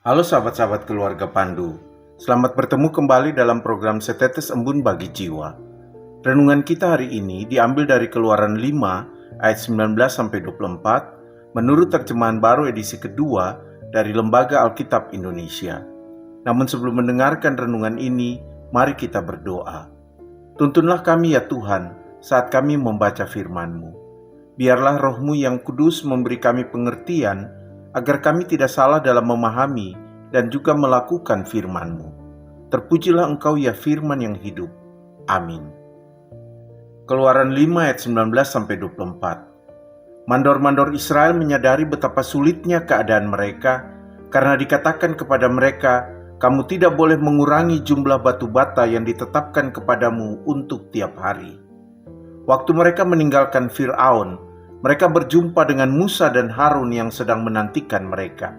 Halo sahabat-sahabat keluarga Pandu, selamat bertemu kembali dalam program Setetes Embun Bagi Jiwa. Renungan kita hari ini diambil dari Keluaran 5 ayat 19-24 menurut terjemahan baru edisi kedua dari Lembaga Alkitab Indonesia. Namun sebelum mendengarkan renungan ini, mari kita berdoa. Tuntunlah kami ya Tuhan saat kami membaca firman-Mu. Biarlah Roh-Mu yang kudus memberi kami pengertian agar kami tidak salah dalam memahami dan juga melakukan firman-Mu. Terpujilah Engkau ya firman yang hidup. Amin. Keluaran 5 ayat 19-24. Mandor-mandor Israel menyadari betapa sulitnya keadaan mereka karena dikatakan kepada mereka, kamu tidak boleh mengurangi jumlah batu bata yang ditetapkan kepadamu untuk tiap hari. Waktu mereka meninggalkan Fir'aun, mereka berjumpa dengan Musa dan Harun yang sedang menantikan mereka.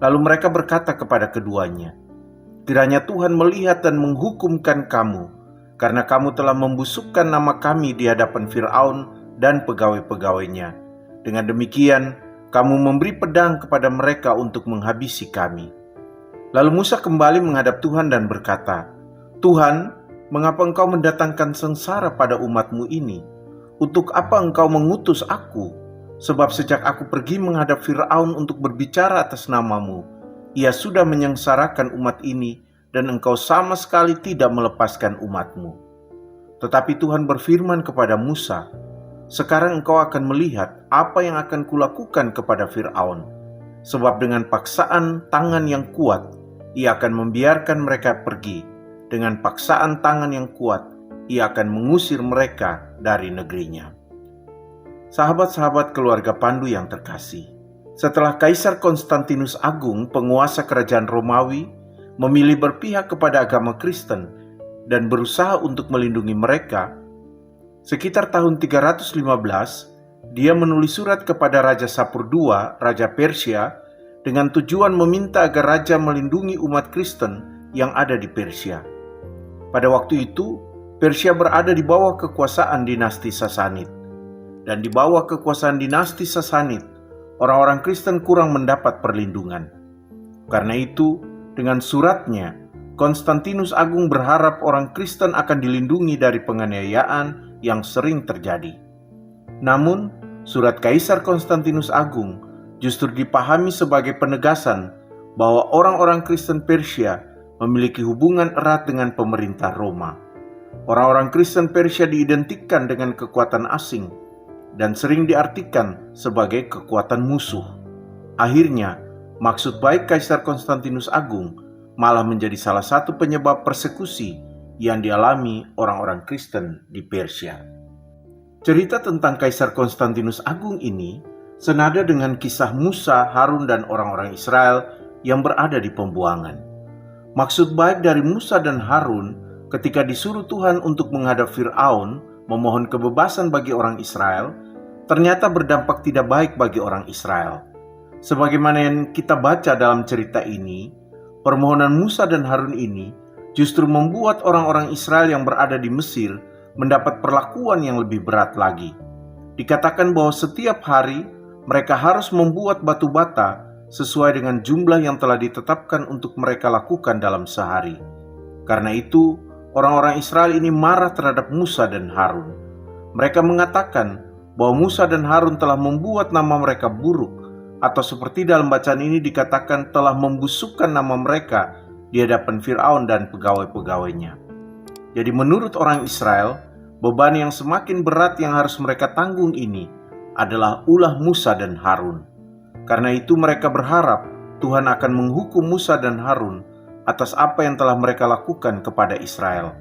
Lalu mereka berkata kepada keduanya, kiranya Tuhan melihat dan menghukumkan kamu, karena kamu telah membusukkan nama kami di hadapan Fir'aun dan pegawai-pegawainya. Dengan demikian, kamu memberi pedang kepada mereka untuk menghabisi kami. Lalu Musa kembali menghadap Tuhan dan berkata, Tuhan, mengapa engkau mendatangkan sengsara pada umatmu ini? Untuk apa engkau mengutus aku? Sebab sejak aku pergi menghadap Fir'aun untuk berbicara atas namamu, ia sudah menyengsarakan umat ini dan engkau sama sekali tidak melepaskan umatmu. Tetapi Tuhan berfirman kepada Musa, sekarang engkau akan melihat apa yang akan kulakukan kepada Fir'aun. Sebab dengan paksaan tangan yang kuat, ia akan membiarkan mereka pergi. Dengan paksaan tangan yang kuat, ia akan mengusir mereka dari negerinya. Sahabat-sahabat keluarga Pandu yang terkasih, setelah Kaisar Konstantinus Agung, penguasa kerajaan Romawi, memilih berpihak kepada agama Kristen dan berusaha untuk melindungi mereka, sekitar tahun 315, dia menulis surat kepada Raja Sapur II, Raja Persia, dengan tujuan meminta agar raja melindungi umat Kristen yang ada di Persia. Pada waktu itu, Persia berada di bawah kekuasaan dinasti Sasanid. Dan di bawah kekuasaan dinasti Sasanid, orang-orang Kristen kurang mendapat perlindungan. Karena itu, dengan suratnya, Konstantinus Agung berharap orang Kristen akan dilindungi dari penganiayaan yang sering terjadi. Namun, surat Kaisar Konstantinus Agung justru dipahami sebagai penegasan bahwa orang-orang Kristen Persia memiliki hubungan erat dengan pemerintah Roma. Orang-orang Kristen Persia diidentikan dengan kekuatan asing dan sering diartikan sebagai kekuatan musuh. Akhirnya, maksud baik Kaisar Konstantinus Agung malah menjadi salah satu penyebab persekusi yang dialami orang-orang Kristen di Persia. Cerita tentang Kaisar Konstantinus Agung ini senada dengan kisah Musa, Harun, dan orang-orang Israel yang berada di pembuangan. Maksud baik dari Musa dan Harun ketika disuruh Tuhan untuk menghadap Fir'aun, memohon kebebasan bagi orang Israel, ternyata berdampak tidak baik bagi orang Israel. Sebagaimana yang kita baca dalam cerita ini, permohonan Musa dan Harun ini justru membuat orang-orang Israel yang berada di Mesir mendapat perlakuan yang lebih berat lagi. Dikatakan bahwa setiap hari mereka harus membuat batu bata sesuai dengan jumlah yang telah ditetapkan untuk mereka lakukan dalam sehari. Karena itu, orang-orang Israel ini marah terhadap Musa dan Harun. Mereka mengatakan bahwa Musa dan Harun telah membuat nama mereka buruk, atau seperti dalam bacaan ini dikatakan telah membusukkan nama mereka di hadapan Fir'aun dan pegawai-pegawainya. Jadi menurut orang Israel, beban yang semakin berat yang harus mereka tanggung ini adalah ulah Musa dan Harun. Karena itu mereka berharap Tuhan akan menghukum Musa dan Harun atas apa yang telah mereka lakukan kepada Israel.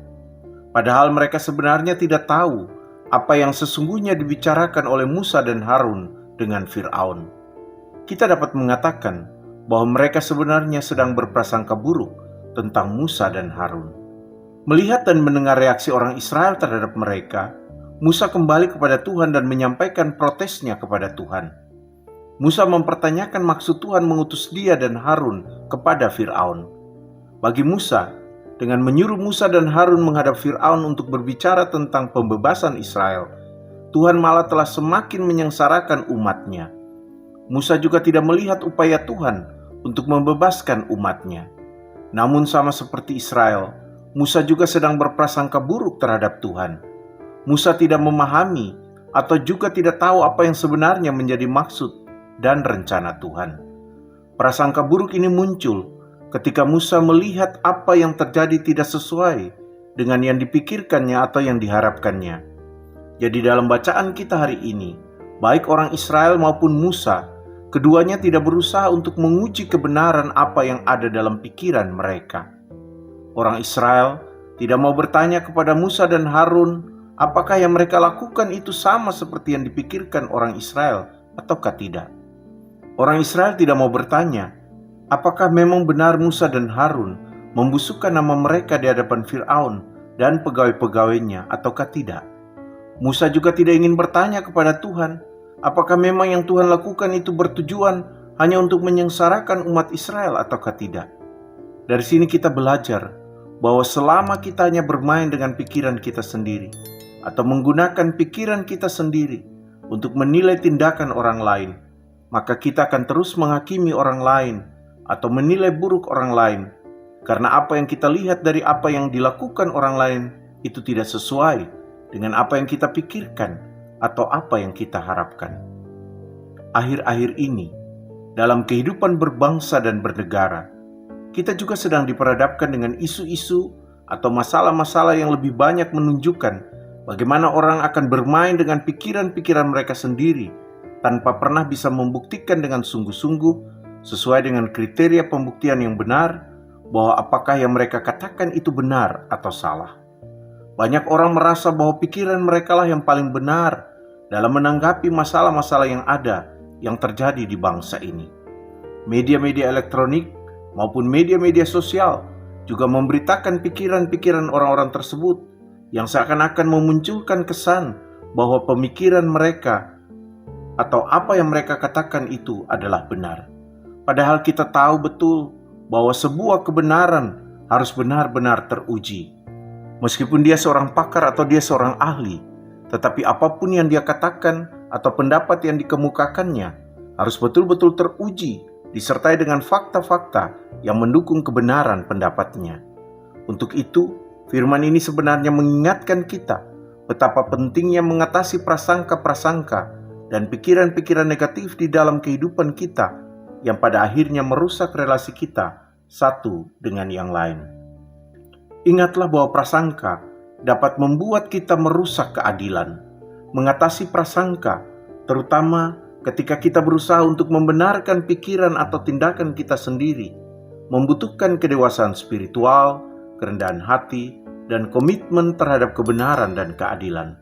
Padahal mereka sebenarnya tidak tahu apa yang sesungguhnya dibicarakan oleh Musa dan Harun dengan Fir'aun. Kita dapat mengatakan bahwa mereka sebenarnya sedang berprasangka buruk tentang Musa dan Harun. Melihat dan mendengar reaksi orang Israel terhadap mereka, Musa kembali kepada Tuhan dan menyampaikan protesnya kepada Tuhan. Musa mempertanyakan maksud Tuhan mengutus dia dan Harun kepada Fir'aun. Bagi Musa, dengan menyuruh Musa dan Harun menghadap Fir'aun untuk berbicara tentang pembebasan Israel, Tuhan malah telah semakin menyengsarakan umatnya. Musa juga tidak melihat upaya Tuhan untuk membebaskan umatnya. Namun sama seperti Israel, Musa juga sedang berprasangka buruk terhadap Tuhan. Musa tidak memahami atau juga tidak tahu apa yang sebenarnya menjadi maksud dan rencana Tuhan. Prasangka buruk ini muncul ketika Musa melihat apa yang terjadi tidak sesuai dengan yang dipikirkannya atau yang diharapkannya. Jadi dalam bacaan kita hari ini, baik orang Israel maupun Musa, keduanya tidak berusaha untuk menguji kebenaran apa yang ada dalam pikiran mereka. Orang Israel tidak mau bertanya kepada Musa dan Harun, apakah yang mereka lakukan itu sama seperti yang dipikirkan orang Israel ataukah tidak. Orang Israel tidak mau bertanya, apakah memang benar Musa dan Harun membusukkan nama mereka di hadapan Fir'aun dan pegawai-pegawainya ataukah tidak. Musa juga tidak ingin bertanya kepada Tuhan, apakah memang yang Tuhan lakukan itu bertujuan hanya untuk menyengsarakan umat Israel ataukah tidak. Dari sini kita belajar bahwa selama kita hanya bermain dengan pikiran kita sendiri atau menggunakan pikiran kita sendiri untuk menilai tindakan orang lain, maka kita akan terus menghakimi orang lain atau menilai buruk orang lain, karena apa yang kita lihat dari apa yang dilakukan orang lain itu tidak sesuai dengan apa yang kita pikirkan atau apa yang kita harapkan. Akhir-akhir ini, dalam kehidupan berbangsa dan bernegara, kita juga sedang diperhadapkan dengan isu-isu atau masalah-masalah yang lebih banyak menunjukkan bagaimana orang akan bermain dengan pikiran-pikiran mereka sendiri tanpa pernah bisa membuktikan dengan sungguh-sungguh sesuai dengan kriteria pembuktian yang benar bahwa apakah yang mereka katakan itu benar atau salah. Banyak orang merasa bahwa pikiran mereka lah yang paling benar dalam menanggapi masalah-masalah yang ada yang terjadi di bangsa ini. Media-media elektronik maupun media-media sosial juga memberitakan pikiran-pikiran orang-orang tersebut yang seakan-akan memunculkan kesan bahwa pemikiran mereka atau apa yang mereka katakan itu adalah benar. Padahal kita tahu betul bahwa sebuah kebenaran harus benar-benar teruji. Meskipun dia seorang pakar atau dia seorang ahli, tetapi apapun yang dia katakan atau pendapat yang dikemukakannya harus betul-betul teruji, disertai dengan fakta-fakta yang mendukung kebenaran pendapatnya. Untuk itu, firman ini sebenarnya mengingatkan kita betapa pentingnya mengatasi prasangka-prasangka dan pikiran-pikiran negatif di dalam kehidupan kita yang pada akhirnya merusak relasi kita satu dengan yang lain. Ingatlah bahwa prasangka dapat membuat kita merusak keadilan. Mengatasi prasangka, terutama ketika kita berusaha untuk membenarkan pikiran atau tindakan kita sendiri, membutuhkan kedewasaan spiritual, kerendahan hati, dan komitmen terhadap kebenaran dan keadilan.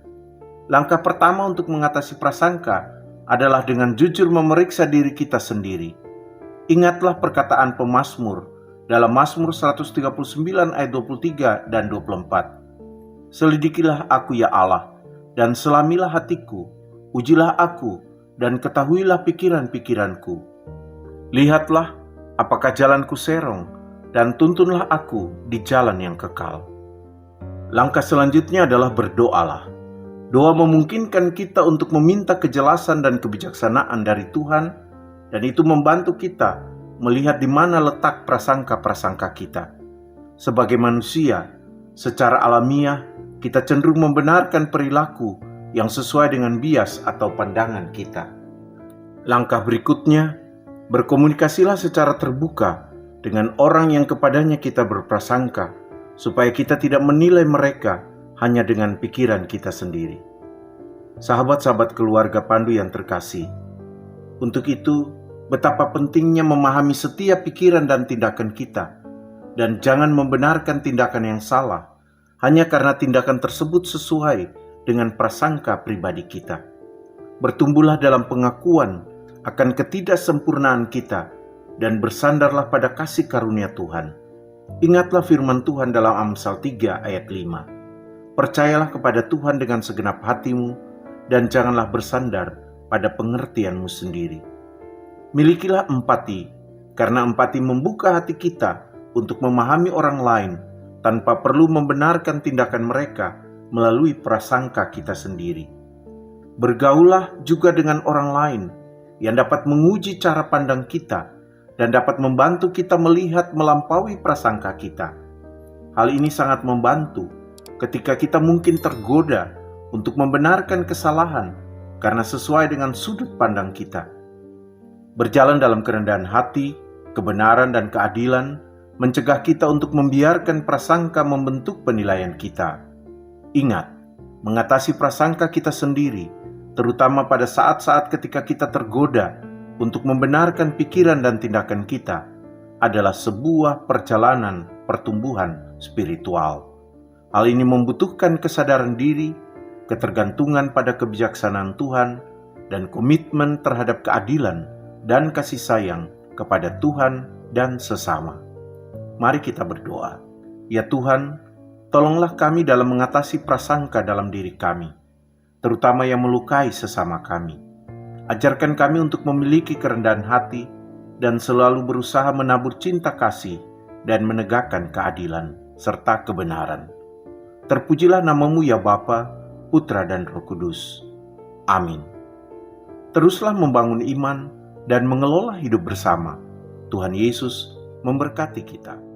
Langkah pertama untuk mengatasi prasangka adalah dengan jujur memeriksa diri kita sendiri. Ingatlah perkataan pemazmur dalam Mazmur 139 ayat 23 dan 24. Selidikilah aku ya Allah, dan selamilah hatiku, ujilah aku, dan ketahuilah pikiran-pikiranku. Lihatlah apakah jalanku serong, dan tuntunlah aku di jalan yang kekal. Langkah selanjutnya adalah berdoalah. Doa memungkinkan kita untuk meminta kejelasan dan kebijaksanaan dari Tuhan, dan itu membantu kita melihat di mana letak prasangka-prasangka kita. Sebagai manusia, secara alamiah, kita cenderung membenarkan perilaku yang sesuai dengan bias atau pandangan kita. Langkah berikutnya, berkomunikasilah secara terbuka dengan orang yang kepadanya kita berprasangka, supaya kita tidak menilai mereka hanya dengan pikiran kita sendiri. Sahabat-sahabat keluarga Pandu yang terkasih, untuk itu betapa pentingnya memahami setiap pikiran dan tindakan kita, dan jangan membenarkan tindakan yang salah hanya karena tindakan tersebut sesuai dengan prasangka pribadi kita. Bertumbuhlah dalam pengakuan akan ketidaksempurnaan kita dan bersandarlah pada kasih karunia Tuhan. Ingatlah firman Tuhan dalam Amsal 3 ayat 5. Percayalah kepada Tuhan dengan segenap hatimu dan janganlah bersandar pada pengertianmu sendiri. Milikilah empati, karena empati membuka hati kita untuk memahami orang lain tanpa perlu membenarkan tindakan mereka melalui prasangka kita sendiri. Bergaullah juga dengan orang lain yang dapat menguji cara pandang kita dan dapat membantu kita melihat melampaui prasangka kita. Hal ini sangat membantu ketika kita mungkin tergoda untuk membenarkan kesalahan karena sesuai dengan sudut pandang kita. Berjalan dalam kerendahan hati, kebenaran dan keadilan mencegah kita untuk membiarkan prasangka membentuk penilaian kita. Ingat, mengatasi prasangka kita sendiri, terutama pada saat-saat ketika kita tergoda untuk membenarkan pikiran dan tindakan kita, adalah sebuah perjalanan pertumbuhan spiritual. Hal ini membutuhkan kesadaran diri, ketergantungan pada kebijaksanaan Tuhan, dan komitmen terhadap keadilan dan kasih sayang kepada Tuhan dan sesama. Mari kita berdoa. Ya Tuhan, tolonglah kami dalam mengatasi prasangka dalam diri kami, terutama yang melukai sesama kami. Ajarkan kami untuk memiliki kerendahan hati dan selalu berusaha menabur cinta kasih dan menegakkan keadilan serta kebenaran. Terpujilah nama-Mu ya Bapa, Putra dan Roh Kudus. Amin. Teruslah membangun iman dan mengelola hidup bersama. Tuhan Yesus memberkati kita.